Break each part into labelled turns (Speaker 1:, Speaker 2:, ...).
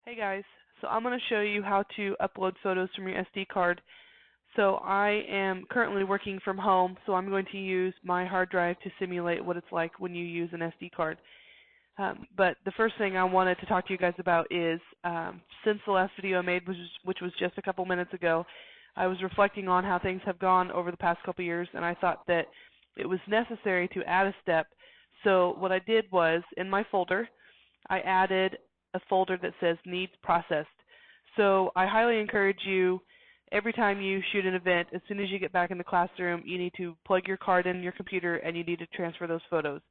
Speaker 1: Hey guys, so I'm going to show you how to upload photos from your SD card. So I am currently working from home, so I'm going to use my hard drive to simulate what it's like when you use an SD card. But the first thing I wanted to talk to you guys about is, since the last video I made, which was just a couple minutes ago, I was reflecting on how things have gone over the past couple years, and I thought that it was necessary to add a step. So what I did was, in my folder, I added a folder that says needs processed. So I highly encourage you, every time you shoot an event, as soon as you get back in the classroom, you need to plug your card in your computer and you need to transfer those photos.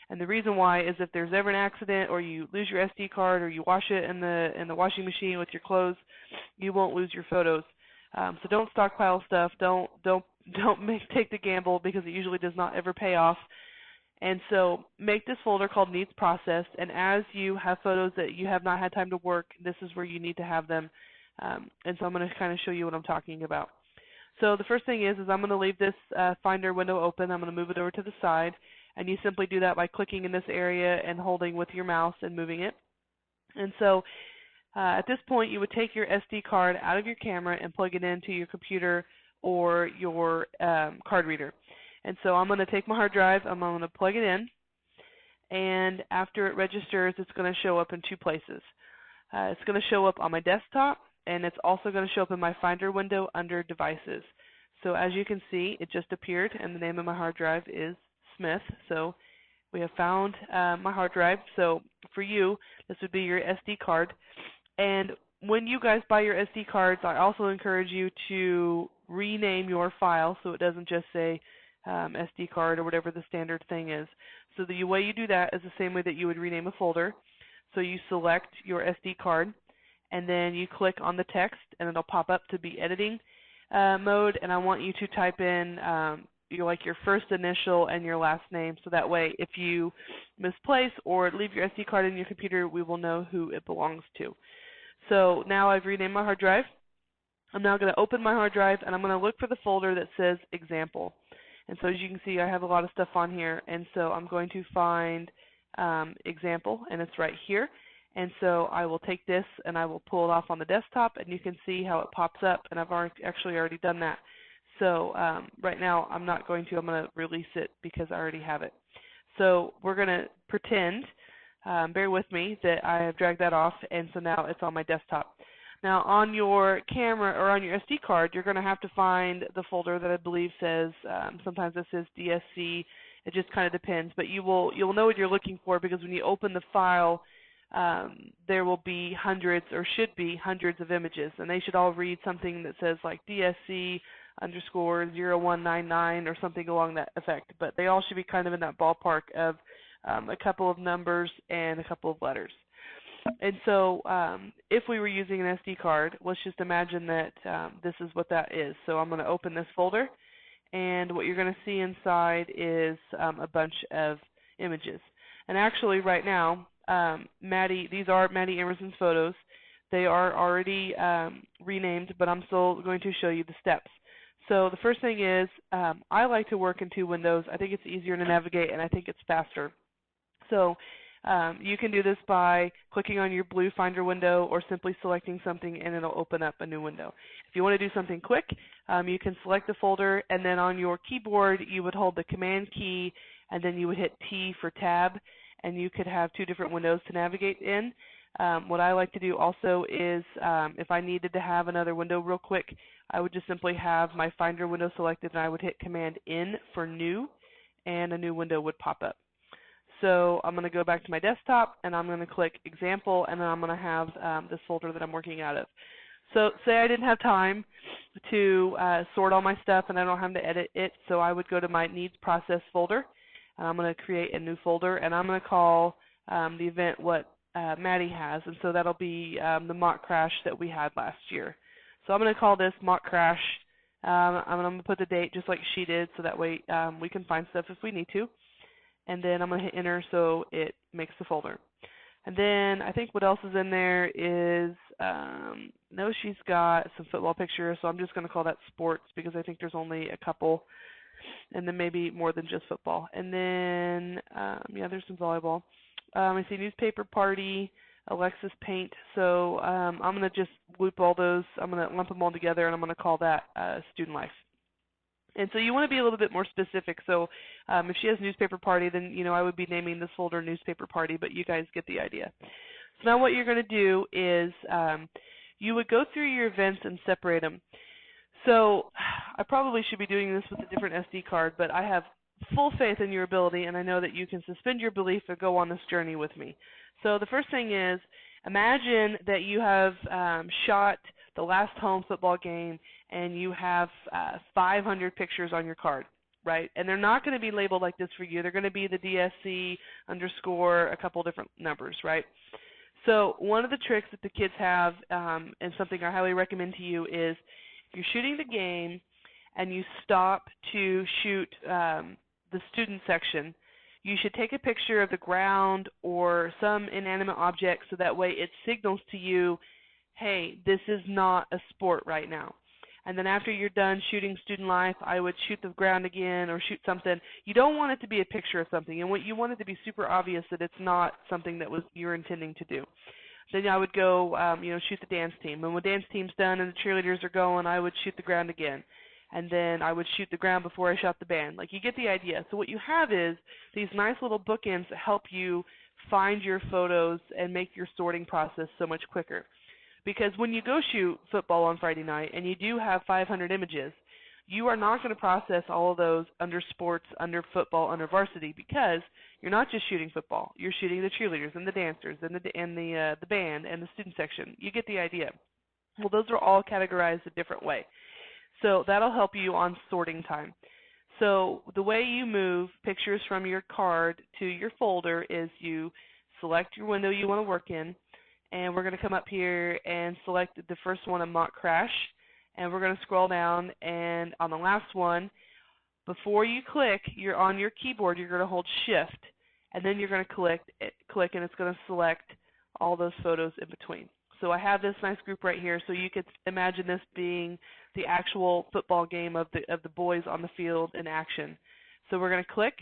Speaker 1: And the reason why is if there's ever an accident or you lose your SD card or you wash it in the washing machine with your clothes, you won't lose your photos. So don't stockpile stuff. Don't take the gamble, because it usually does not ever pay off. And so make this folder called Needs Processed, and as you have photos that you have not had time to work, this is where you need to have them. And so I'm going to kind of show you what I'm talking about. So the first thing is I'm going to leave this Finder window open. I'm going to move it over to the side, and you simply do that by clicking in this area and holding with your mouse and moving it. And so at this point, you would take your SD card out of your camera and plug it into your computer or your card reader. And so I'm going to take my hard drive, I'm going to plug it in, and after it registers, it's going to show up in two places. It's going to show up on my desktop, and it's also going to show up in my Finder window under Devices. So as you can see, it just appeared, and the name of my hard drive is Smith. So we have found my hard drive. So for you, this would be your SD card. And when you guys buy your SD cards, I also encourage you to rename your file so it doesn't just say SD card or whatever the standard thing is. So the way you do that is the same way that you would rename a folder. So you select your SD card, and then you click on the text, and it'll pop up to be editing mode. And I want you to type in your first initial and your last name, so that way if you misplace or leave your SD card in your computer, we will know who it belongs to. So now I've renamed my hard drive. I'm now going to open my hard drive, and I'm going to look for the folder that says example. And so as you can see, I have a lot of stuff on here, and so I'm going to find example, and it's right here. And so I will take this and I will pull it off on the desktop, and you can see how it pops up, and I've actually already done that. So right now I'm not going to, I'm going to release it because I already have it. So we're going to pretend, bear with me, that I have dragged that off, and so now it's on my desktop. Now, on your camera or on your SD card, you're going to have to find the folder that I believe says, sometimes it says DSC. It just kind of depends, but you'll know what you're looking for, because when you open the file, there will be hundreds, or should be hundreds, of images, and they should all read something that says like DSC underscore 0199 or something along that effect. But they all should be kind of in that ballpark of a couple of numbers and a couple of letters. And so if we were using an SD card, let's just imagine that this is what that is. So I'm going to open this folder, and what you're going to see inside is a bunch of images. And actually right now, these are Maddie Emerson's photos. They are already renamed, but I'm still going to show you the steps. So the first thing is, I like to work in two windows. I think it's easier to navigate, and I think it's faster. So you can do this by clicking on your blue Finder window, or simply selecting something and it'll open up a new window. If you want to do something quick, you can select the folder, and then on your keyboard you would hold the Command key, and then you would hit T for tab, and you could have two different windows to navigate in. What I like to do also is, if I needed to have another window real quick, I would just simply have my Finder window selected, and I would hit Command N for new, and a new window would pop up. So I'm going to go back to my desktop, and I'm going to click example, and then I'm going to have this folder that I'm working out of. So say I didn't have time to sort all my stuff, and I don't have to edit it, so I would go to my needs process folder, and I'm going to create a new folder, and I'm going to call the event what Maddie has, and so that'll be the mock crash that we had last year. So I'm going to call this mock crash. I'm going to put the date just like she did, so that way we can find stuff if we need to. And then I'm going to hit enter so it makes the folder. And then I think what else is in there is, no, she's got some football pictures, so I'm just going to call that sports, because I think there's only a couple, and then maybe more than just football. And then, yeah, there's some volleyball. I see newspaper party, Alexis Paint. So I'm going to just loop all those. I'm going to lump them all together, and I'm going to call that Student Life. And so you want to be a little bit more specific. So if she has newspaper party, then I would be naming this folder newspaper party, but you guys get the idea. So now what you're going to do is you would go through your events and separate them. So I probably should be doing this with a different SD card, but I have full faith in your ability, and I know that you can suspend your belief and go on this journey with me. So the first thing is, imagine that you have shot the last home football game, and you have 500 pictures on your card, right? And they're not going to be labeled like this for you. They're going to be the DSC underscore a couple different numbers, right? So one of the tricks that the kids have, and something I highly recommend to you, is if you're shooting the game and you stop to shoot the student section, you should take a picture of the ground or some inanimate object so that way it signals to you, hey, this is not a sport right now. And then after you're done shooting Student Life, I would shoot the ground again or shoot something. You don't want it to be a picture of something, and what you want it to be super obvious that it's not something that you're intending to do. Then I would go, shoot the dance team. And when dance team's done and the cheerleaders are going, I would shoot the ground again. And then I would shoot the ground before I shot the band. Like, you get the idea. So what you have is these nice little bookends that help you find your photos and make your sorting process so much quicker. Because when you go shoot football on Friday night and you do have 500 images, you are not going to process all of those under sports, under football, under varsity, because you're not just shooting football. You're shooting the cheerleaders and the dancers and the band and the student section. You get the idea. Well, those are all categorized a different way. So that'll help you on sorting time. So the way you move pictures from your card to your folder is you select your window you want to work in, and we're going to come up here and select the first one, a mock crash, and we're going to scroll down, and on the last one, before you click, you're on your keyboard, you're going to hold Shift, and then you're going to click, and it's going to select all those photos in between. So I have this nice group right here, so you could imagine this being the actual football game of the boys on the field in action. So we're going to click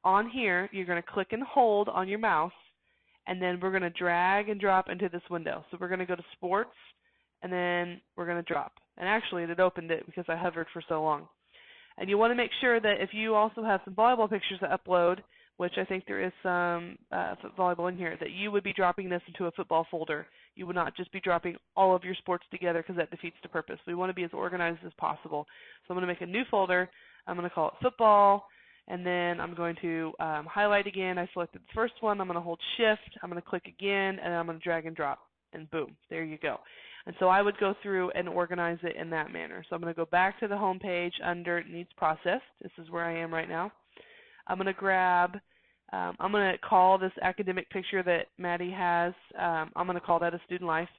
Speaker 1: on here, you're going to click and hold on your mouse, and then we're going to drag and drop into this window. So we're going to go to sports, and then we're going to drop. And actually, it opened it because I hovered for so long. And you want to make sure that if you also have some volleyball pictures to upload, which I think there is some volleyball in here, that you would be dropping this into a football folder. You would not just be dropping all of your sports together because that defeats the purpose. We want to be as organized as possible. So I'm going to make a new folder. I'm going to call it football. And then I'm going to highlight again. I selected the first one. I'm going to hold Shift. I'm going to click again, and I'm going to drag and drop. And boom, there you go. And so I would go through and organize it in that manner. So I'm going to go back to the home page under Needs Processed. This is where I am right now. I'm going to grab, I'm going to call this academic picture that Maddie has, I'm going to call that a Student Life.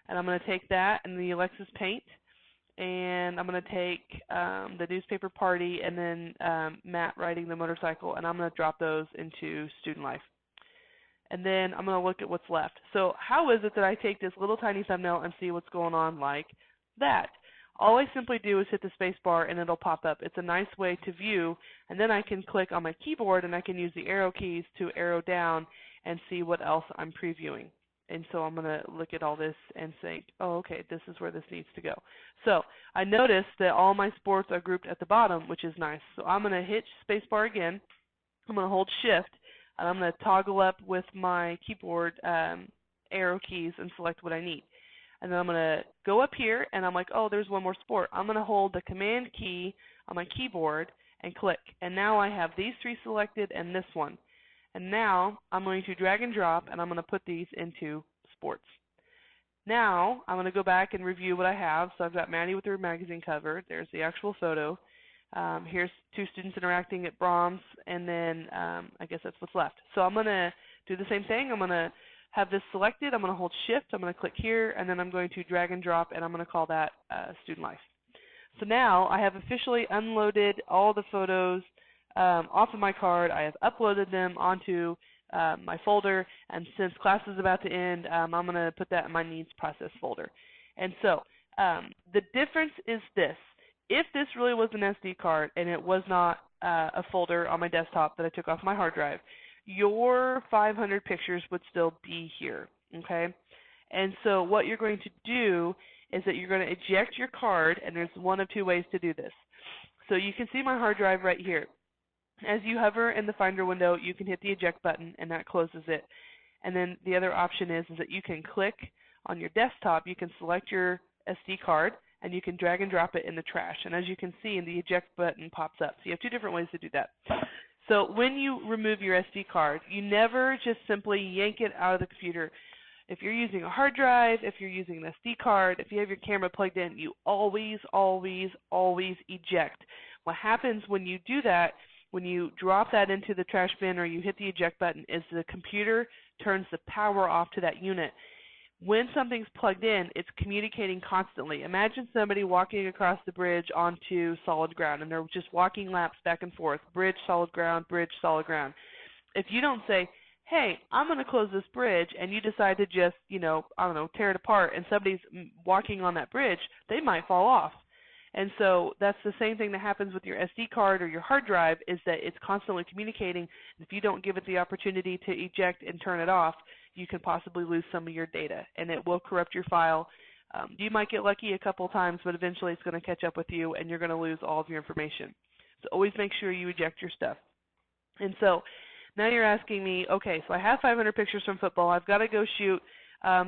Speaker 1: And I'm going to take that and the Alexis Paint, and I'm going to take the newspaper party and then Matt riding the motorcycle, and I'm going to drop those into Student Life. And then I'm going to look at what's left. So how is it that I take this little tiny thumbnail and see what's going on like that? All I simply do is hit the space bar and it'll pop up. It's a nice way to view, and then I can click on my keyboard and I can use the arrow keys to arrow down and see what else I'm previewing. And so I'm going to look at all this and think, oh, okay, this is where this needs to go. So I noticed that all my sports are grouped at the bottom, which is nice. So I'm going to hit spacebar again. I'm going to hold Shift, and I'm going to toggle up with my keyboard arrow keys and select what I need. And then I'm going to go up here, and I'm like, oh, there's one more sport. I'm going to hold the Command key on my keyboard and click. And now I have these three selected and this one. And now I'm going to drag and drop, and I'm going to put these into sports. Now I'm going to go back and review what I have. So I've got Maddie with her magazine cover. There's the actual photo. Here's two students interacting at Brahms, and then I guess that's what's left. So I'm going to do the same thing. I'm going to have this selected. I'm going to hold Shift. I'm going to click here, and then I'm going to drag and drop, and I'm going to call that Student Life. So now I have officially unloaded all the photos off of my card. I have uploaded them onto my folder, and since class is about to end, I'm going to put that in my Needs Process folder. And so the difference is this. If this really was an SD card and it was not a folder on my desktop that I took off my hard drive, your 500 pictures would still be here. okay? And so what you're going to do is that you're going to eject your card, and there's one of two ways to do this. So you can see my hard drive right here. As you hover in the Finder window, you can hit the eject button, and that closes it. And then the other option is that you can click on your desktop, you can select your SD card, and you can drag and drop it in the trash. And as you can see, the eject button pops up. So you have two different ways to do that. So when you remove your SD card, you never just simply yank it out of the computer. If you're using a hard drive, if you're using an SD card, if you have your camera plugged in, you always, always, always eject. What happens when you do that, when you drop that into the trash bin or you hit the eject button, is the computer turns the power off to that unit. When something's plugged in, it's communicating constantly. Imagine somebody walking across the bridge onto solid ground, and they're just walking laps back and forth, bridge, solid ground, bridge, solid ground. If you don't say, hey, I'm going to close this bridge, and you decide to just, I don't know, tear it apart, and somebody's walking on that bridge, they might fall off. And so that's the same thing that happens with your SD card or your hard drive, is that it's constantly communicating. If you don't give it the opportunity to eject and turn it off, you can possibly lose some of your data, and it will corrupt your file. You might get lucky a couple times, but eventually it's going to catch up with you, and you're going to lose all of your information. So always make sure you eject your stuff. And so now you're asking me, okay, so I have 500 pictures from football. I've got to go shoot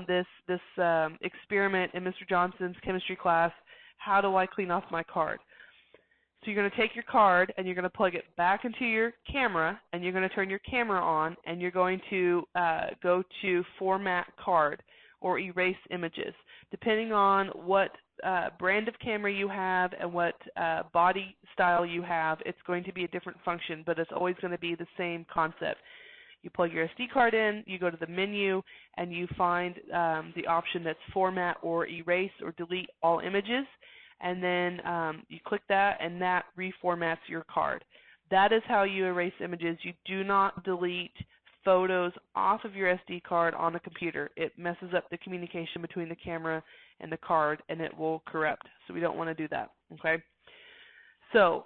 Speaker 1: this experiment in Mr. Johnson's chemistry class. How do I clean off my card? So you're going to take your card and you're going to plug it back into your camera, and you're going to turn your camera on, and you're going to go to Format Card or Erase Images. Depending on what brand of camera you have and what body style you have, it's going to be a different function, but it's always going to be the same concept. You plug your SD card in, you go to the menu, and you find the option that's Format or Erase or Delete All Images, and then you click that, and that reformats your card. That is how you erase images. You do not delete photos off of your SD card on a computer. It messes up the communication between the camera and the card, and it will corrupt. So we don't want to do that, okay? So